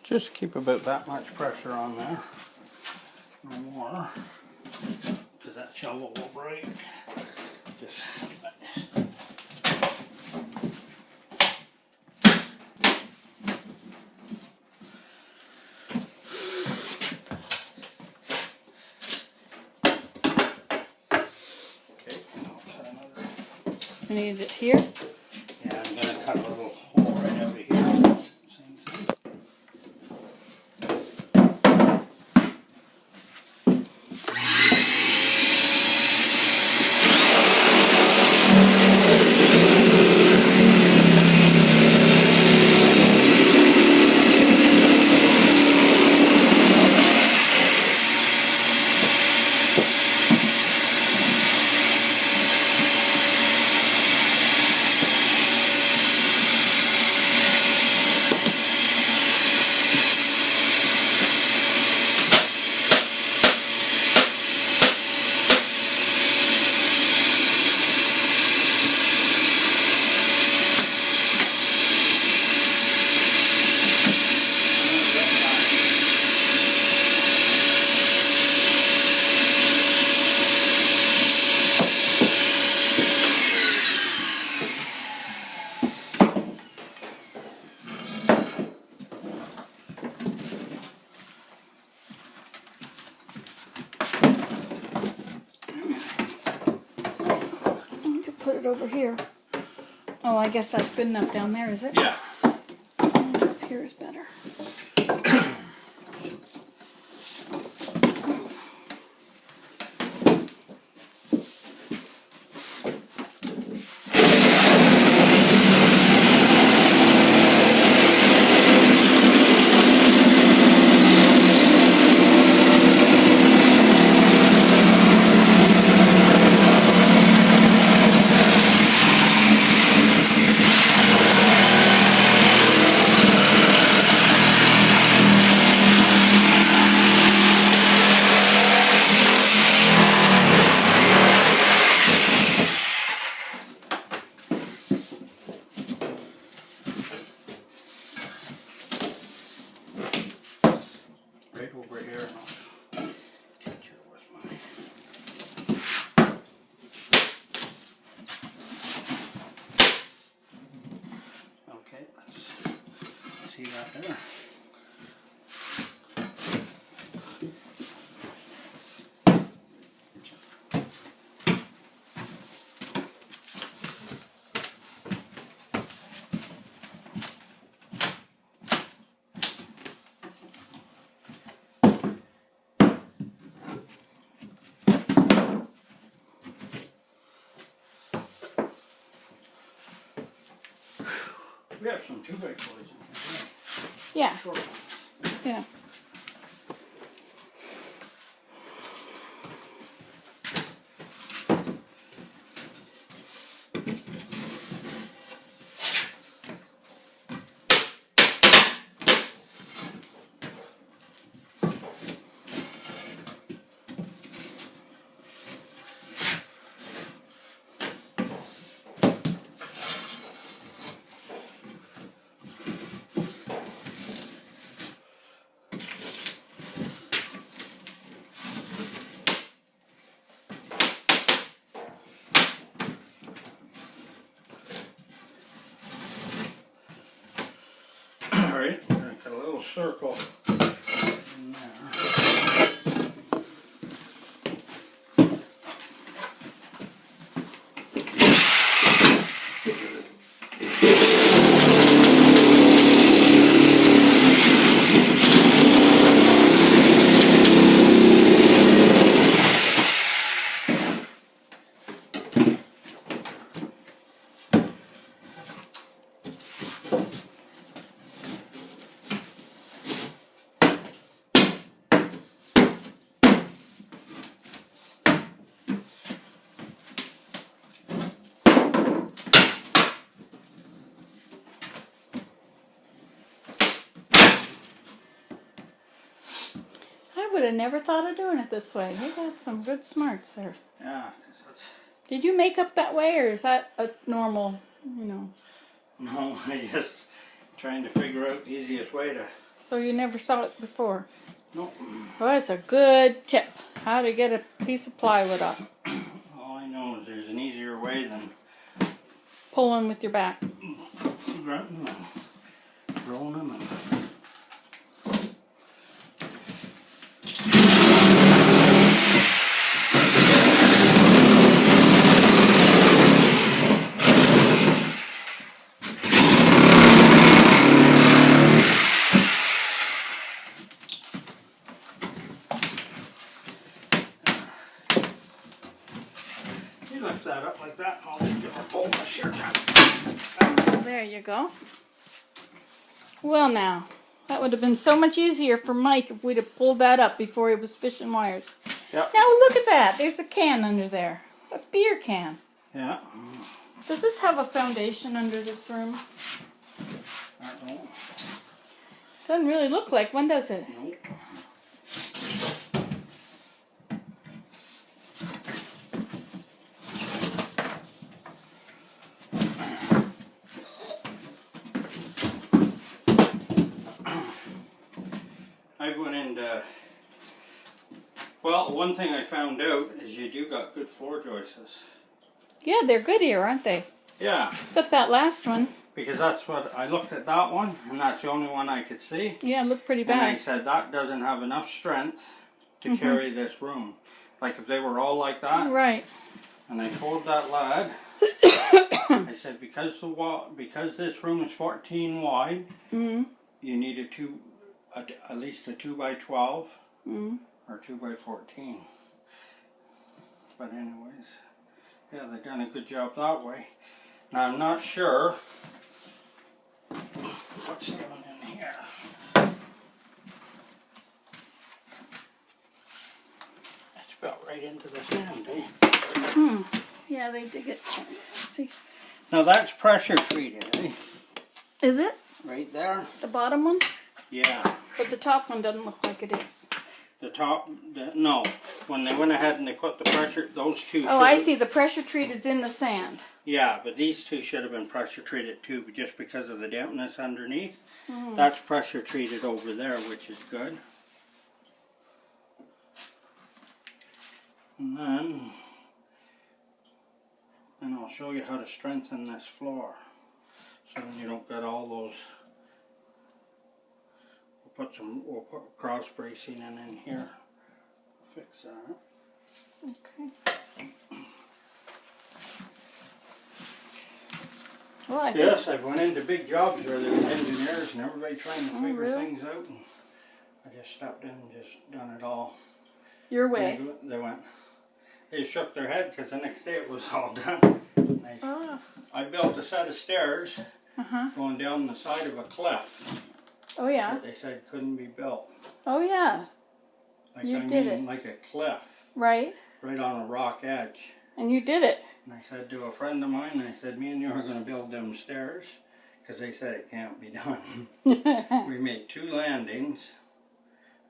Just keep about that much pressure on there. No more. Because that shovel will break. Just I need it here? yeah, I'm going to cut a little hole right over here. Same thing. Put it over here. Oh, I guess that's good enough down there, is it? Yeah. Up here is better. Right over here. I'll catch her with my. Okay, let's see that there. We have some 2x4s in here. Yeah. Short ones. Yeah. Alright, we're going to cut a little circle in there. I would have never thought of doing it this way. You got some good smarts there. Yeah, 'cause that's... Did you make up that way, or is that a normal, you know? No, I just trying to figure out the easiest way to So you never saw it before? Nope. Well, that's a good tip. How to get a piece of plywood up. All I know is there's an easier way than Pulling with your back. grunting and throwing them and... You lift that up like that and I'll just give her a pull my shirt. There you go. Well now, that would have been so much easier for Mike if we'd have pulled that up before he was fishing wires. Yep. Now look at that. There's a can under there. A beer can. Yeah. Does this have a foundation under this room? I don't. Doesn't really look like one, does it? Nope. I went into, well, one thing I found out is you do got good floor joists. Yeah, they're good here, aren't they? Yeah, Except that last one. because that's what, I looked at that one, and that's the only one I could see. Yeah, it looked pretty And I bad. said, that doesn't have enough strength to carry this room. Like if they were all like that. Right. And I told that lad, I said, because this room is 14 wide, Mm-hmm. you need at least a 2x12 Mm-hmm. or 2x14. But anyways, yeah, they've done a good job that way. Now I'm not sure what's going in here. That's about right into the sand, eh? Yeah, they dig it. Let's see. Now that's pressure treated, eh? Is it? Right there. The bottom one? Yeah. But the top one doesn't look like it is. The top, no. When they went ahead and they put the pressure, those two. Oh, I see. The pressure treated's in the sand. Yeah, but these two should have been pressure treated too, but just because of the dampness underneath. That's pressure treated over there, which is good. And I'll show you how to strengthen this floor, so then you don't get all those. We'll put cross bracing in here. Fix that. Okay. Well, I think Yes, I've went into big jobs where there was engineers and everybody trying to figure really? things out. And I just stepped in and just done it all. your way. They shook their head because the next day it was all done. I built a set of stairs going down the side of a cliff. Oh, yeah. That they said couldn't be built. Oh, yeah. Like, You did it. like a cliff, Right. right on a rock edge. And you did it. And I said to a friend of mine, I said, me and you are going to build them stairs, because they said it can't be done. We made 2 landings,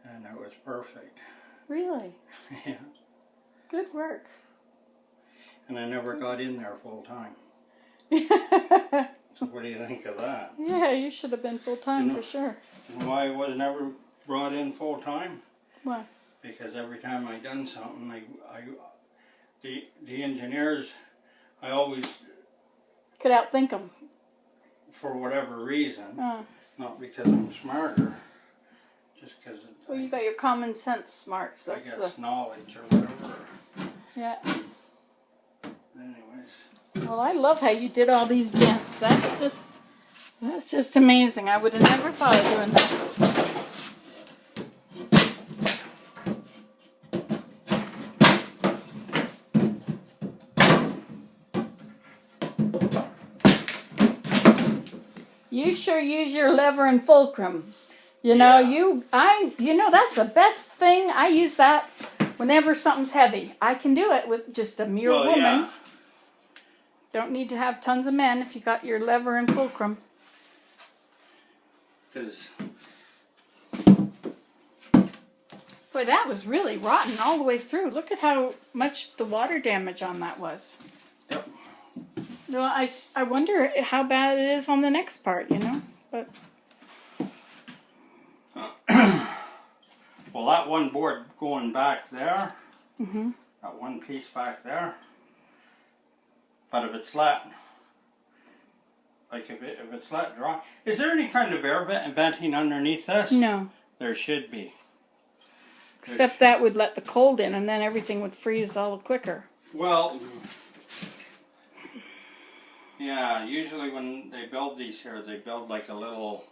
and it was perfect. Really? Yeah. Good work. And I never got in there full time. So what do you think of that? Yeah, you should have been full time for sure. You know why I was never brought in full time? Why? Because every time I done something, the engineers, I always, Could outthink them. for whatever reason, not because I'm smarter, just because Well, you got your common sense smarts. I That's guess knowledge or whatever. yeah. Anyways. Well, I love how you did all these vents. That's just amazing. I would have never thought of doing that. You sure use your lever and fulcrum. You know, that's the best thing. I use that whenever something's heavy. I can do it with just a mere woman. Yeah. Don't need to have tons of men if you got your lever and fulcrum. Because Boy, that was really rotten all the way through. Look at how much the water damage on that was. Yep. Well, I wonder how bad it is on the next part, you know? But that one board going back there. Mm-hmm. That one piece back there. But if it's let, like if it's let dry, is there any kind of air venting underneath this? No. There should be. Except that would let the cold in, and then everything would freeze all quicker. Well, yeah, usually when they build these here, they build like a little,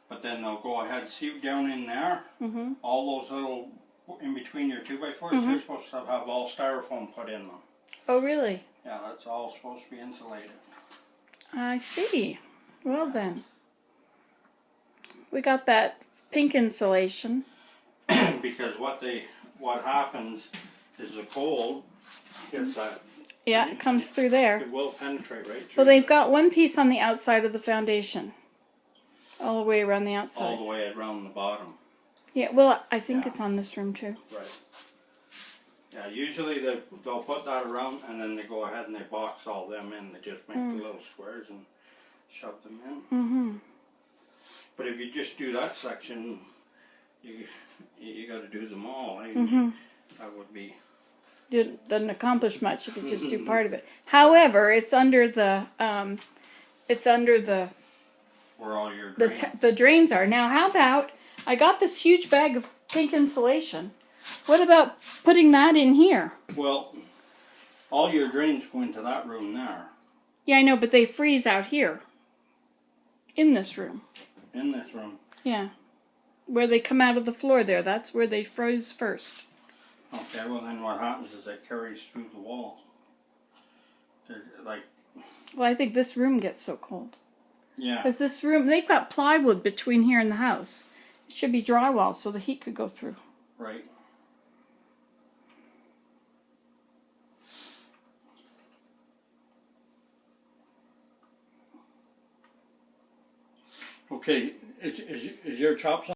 but then they'll go ahead, see down in there, Mm-hmm. all those little, in between your 2x4s, they're supposed to have all styrofoam put in them. Oh, really? Yeah, that's all supposed to be insulated. I see. Well then. We got that pink insulation. Because what happens is the cold gets that. Yeah, it comes through there. It will penetrate right through. Well, they've got one piece on the outside of the foundation. All the way around the outside. all the way around the bottom. Yeah, well, I think it's on this room too. Right. Yeah, usually they'll put that around and then they go ahead and they box all them in. They just make the little squares and shove them in. Mm-hmm. But if you just do that section, you got to do them all. That would be. It doesn't accomplish much if you just do part of it. However, it's under the Where all your drains. the drains are. Now, how about I got this huge bag of pink insulation. What about putting that in here? Well, all your drains go into that room there. Yeah, I know, but they freeze out here. In this room. In this room. Yeah. Where they come out of the floor there. That's where they froze first. Okay, well then what happens is it carries through the wall. They're like. Well, I think this room gets so cold. Yeah. Because this room, they've got plywood between here and the house. It should be drywall so the heat could go through. Right. Okay, is your chops